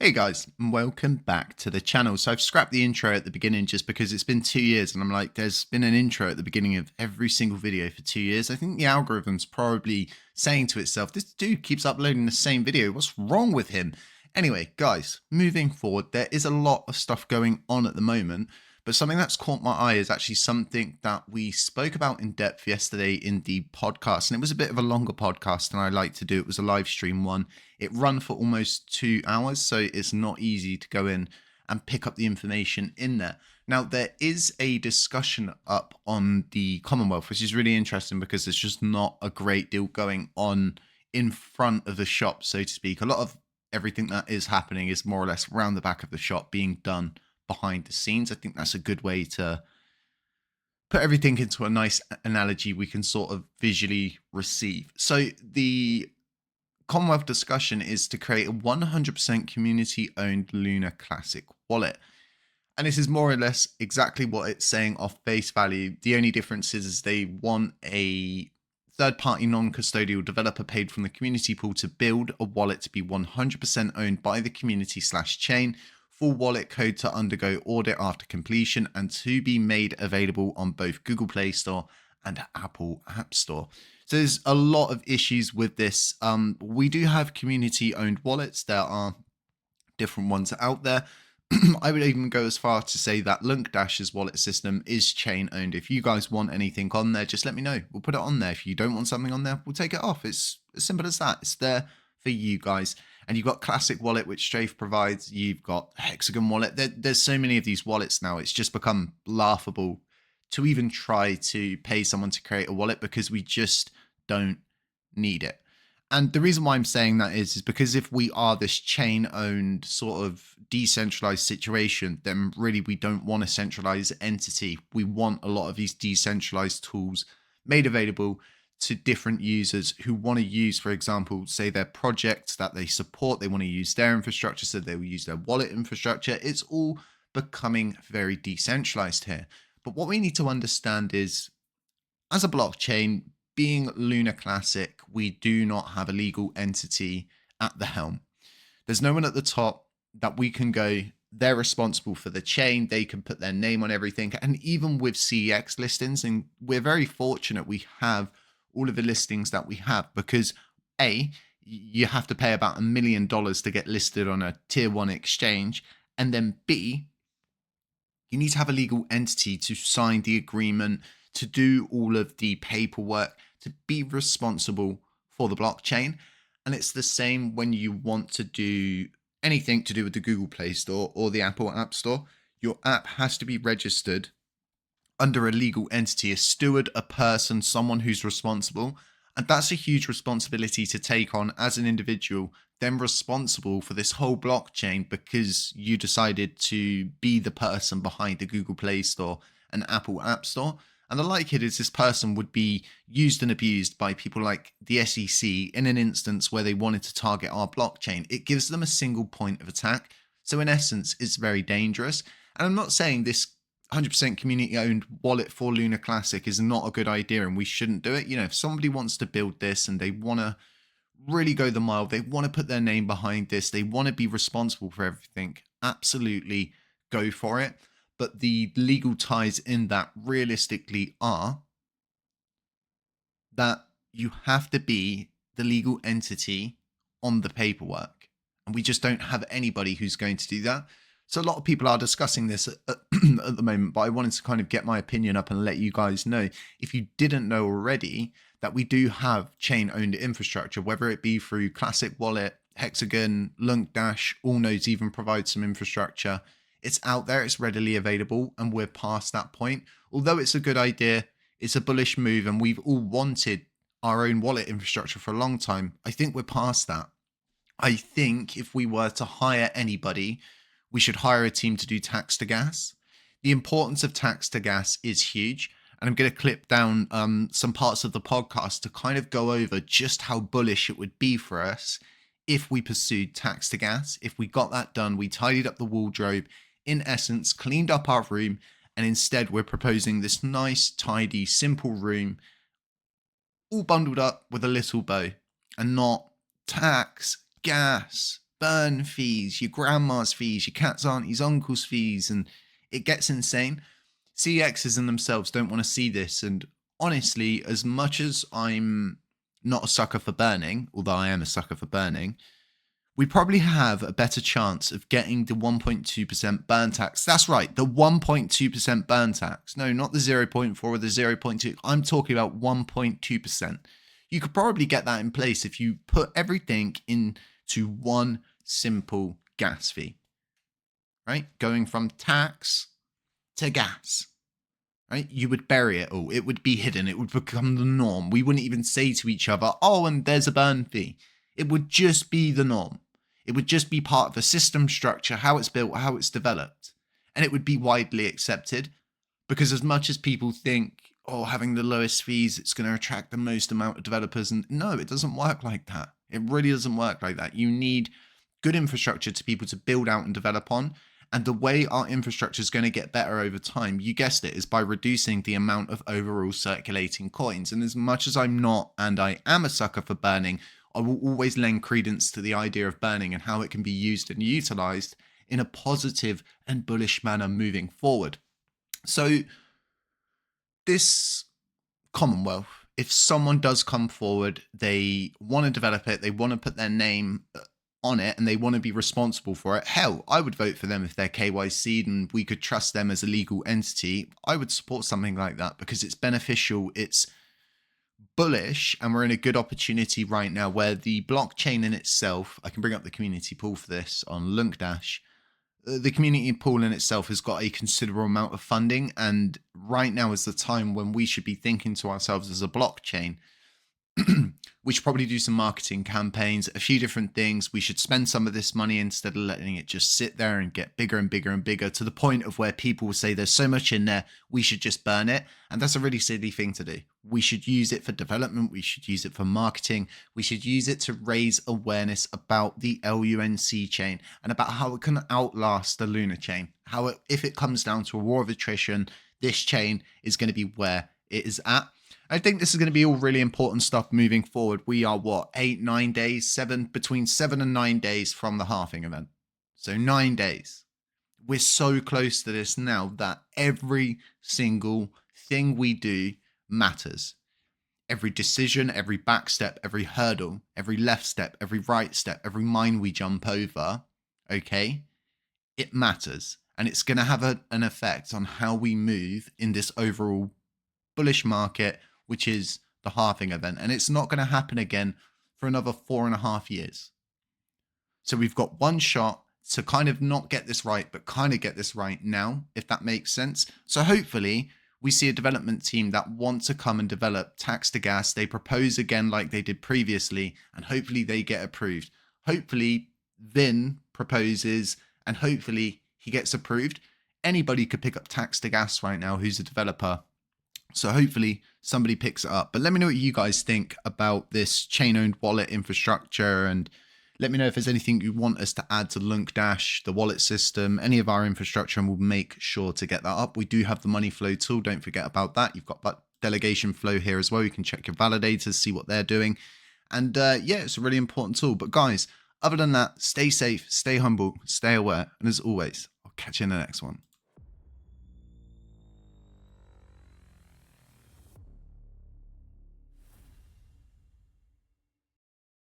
Hey guys, and welcome back to the channel. So I've scrapped the intro at the beginning just because it's been 2 years and I'm like, there's been an intro at the beginning of every single video for 2 years. I think the algorithm's probably saying to itself, this dude keeps uploading the same video. What's wrong with him? Anyway, guys, moving forward, there is a lot of stuff going on at the moment, but something that's caught my eye is actually something that we spoke about in depth yesterday in the podcast. And it was a bit of a longer podcast than I like to do. It was a live stream one. It ran for almost 2 hours, so it's not easy to go in and pick up the information in there. Now, there is a discussion up on the Commonwealth, which is really interesting because there's just not a great deal going on in front of the shop, so to speak. A lot of everything that is happening is more or less around the back of the shop being done behind the scenes. I think that's a good way to put everything into a nice analogy we can sort of visually receive. So the Commonwealth discussion is to create a 100% community-owned Lunar Classic wallet. And this is more or less exactly what it's saying off face value. The only difference is they want a third-party non-custodial developer paid from the community pool to build a wallet to be 100% owned by the community/chain, full wallet code to undergo audit after completion, and to be made available on both Google Play Store and Apple App Store. So there's a lot of issues with this. We do have community-owned wallets. There are different ones out there. I would even go as far to say that LUNC-Dash's wallet system is chain-owned. If you guys want anything on there, just let me know. We'll put it on there. If you don't want something on there, we'll take it off. It's as simple as that. It's there for you guys. And you've got Classic Wallet, which Strafe provides. You've got Hexagon Wallet. There's so many of these wallets now. It's just become laughable to even try to pay someone to create a wallet because we just don't need it. And the reason why I'm saying that is because if we are this chain-owned sort of decentralized situation, then really we don't want a centralized entity. We want a lot of these decentralized tools made available to different users who want to use, for example, say their projects that they support, they want to use their infrastructure, so they will use their wallet infrastructure. It's all becoming very decentralized here. But what we need to understand is, as a blockchain, being Lunar Classic, we do not have a legal entity at the helm. There's no one at the top that we can go, they're responsible for the chain, they can put their name on everything. And even with CEX listings, and we're very fortunate we have all of the listings that we have because A, you have to pay about $1 million to get listed on a tier 1 exchange. And then B, you need to have a legal entity to sign the agreement, to do all of the paperwork, to be responsible for the blockchain. And it's the same when you want to do anything to do with the Google Play Store or the Apple App Store. Your app has to be registered under a legal entity, a steward, a person, someone who's responsible. And that's a huge responsibility to take on as an individual, then responsible for this whole blockchain because you decided to be the person behind the Google Play Store and Apple App Store. And the likelihood is this person would be used and abused by people like the SEC in an instance where they wanted to target our blockchain. It gives them a single point of attack. So in essence, it's very dangerous. And I'm not saying this 100% community-owned wallet for Lunar Classic is not a good idea and we shouldn't do it. You know, if somebody wants to build this and they want to really go the mile, they want to put their name behind this, they want to be responsible for everything, absolutely go for it. But the legal ties in that realistically are that you have to be the legal entity on the paperwork. And we just don't have anybody who's going to do that. So a lot of people are discussing this at the moment, but I wanted to kind of get my opinion up and let you guys know, if you didn't know already, that we do have chain-owned infrastructure, whether it be through Classic Wallet, Hexagon, LUNC-Dash, all nodes even provide some infrastructure. It's out there, it's readily available, and we're past that point. Although it's a good idea, it's a bullish move, and we've all wanted our own wallet infrastructure for a long time. I think we're past that. I think if we were to hire anybody, we should hire a team to do tax to gas. The importance of tax to gas is huge. And I'm going to clip down some parts of the podcast to kind of go over just how bullish it would be for us if we pursued tax to gas. If we got that done, we tidied up the wardrobe, in essence, cleaned up our room, and instead we're proposing this nice, tidy, simple room, all bundled up with a little bow, and not tax, gas, burn fees, your grandma's fees, your cat's auntie's uncle's fees, and it gets insane. CEXs in themselves don't want to see this. And honestly, as much as I'm not a sucker for burning, although I am a sucker for burning, we probably have a better chance of getting the 1.2% burn tax. That's right, the 1.2% burn tax. No, not the 0.4 or the 0.2. I'm talking about 1.2%. You could probably get that in place if you put everything into one simple gas fee, right? Going from tax to gas, right? You would bury it all. It would be hidden. It would become the norm. We wouldn't even say to each other, oh, and there's a burn fee. It would just be the norm. It would just be part of the system structure, how it's built, how it's developed. And it would be widely accepted, because as much as people think, oh, having the lowest fees, it's going to attract the most amount of developers. And no, it doesn't work like that. It really doesn't work like that. You need good infrastructure to people to build out and develop on. And the way our infrastructure is going to get better over time, you guessed it, is by reducing the amount of overall circulating coins. And as much as I'm not, and I am a sucker for burning, I will always lend credence to the idea of burning and how it can be used and utilized in a positive and bullish manner moving forward. So this Commonwealth, if someone does come forward, they want to develop it, they want to put their name on it, and they want to be responsible for it, hell, I would vote for them if they're KYC'd and we could trust them as a legal entity. I would support something like that because it's beneficial, it's bullish, and we're in a good opportunity right now where the blockchain in itself, I can bring up the community pool for this on LUNC Dash. The community pool in itself has got a considerable amount of funding, and right now is the time when we should be thinking to ourselves as a blockchain, we should probably do some marketing campaigns, a few different things. We should spend some of this money instead of letting it just sit there and get bigger and bigger and bigger to the point of where people will say there's so much in there, we should just burn it. And that's a really silly thing to do. We should use it for development. We should use it for marketing. We should use it to raise awareness about the LUNC chain and about how it can outlast the Luna chain. How it, if it comes down to a war of attrition, this chain is going to be where it is at. I think this is going to be all really important stuff moving forward. We are what, 8, 9 days, between 7 and 9 days from the halving event. So 9 days. We're so close to this now that every single thing we do matters. Every decision, every back step, every hurdle, every left step, every right step, every mine we jump over, okay, it matters. And it's going to have an effect on how we move in this overall bullish market, which is the halving event. And it's not going to happen again for another 4.5 years. So we've got one shot to kind of not get this right, but kind of get this right now, if that makes sense. So hopefully we see a development team that want to come and develop tax to gas. They propose again like they did previously, and hopefully they get approved. Hopefully Vin proposes, and hopefully he gets approved. Anybody could pick up tax to gas right now who's a developer. So hopefully somebody picks it up. But let me know what you guys think about this chain-owned wallet infrastructure, and let me know if there's anything you want us to add to LUNC Dash, the wallet system, any of our infrastructure, and we'll make sure to get that up. We do have the money flow tool. Don't forget about that. You've got that delegation flow here as well. You can check your validators, see what they're doing. And yeah, it's a really important tool. But guys, other than that, stay safe, stay humble, stay aware. And as always, I'll catch you in the next one.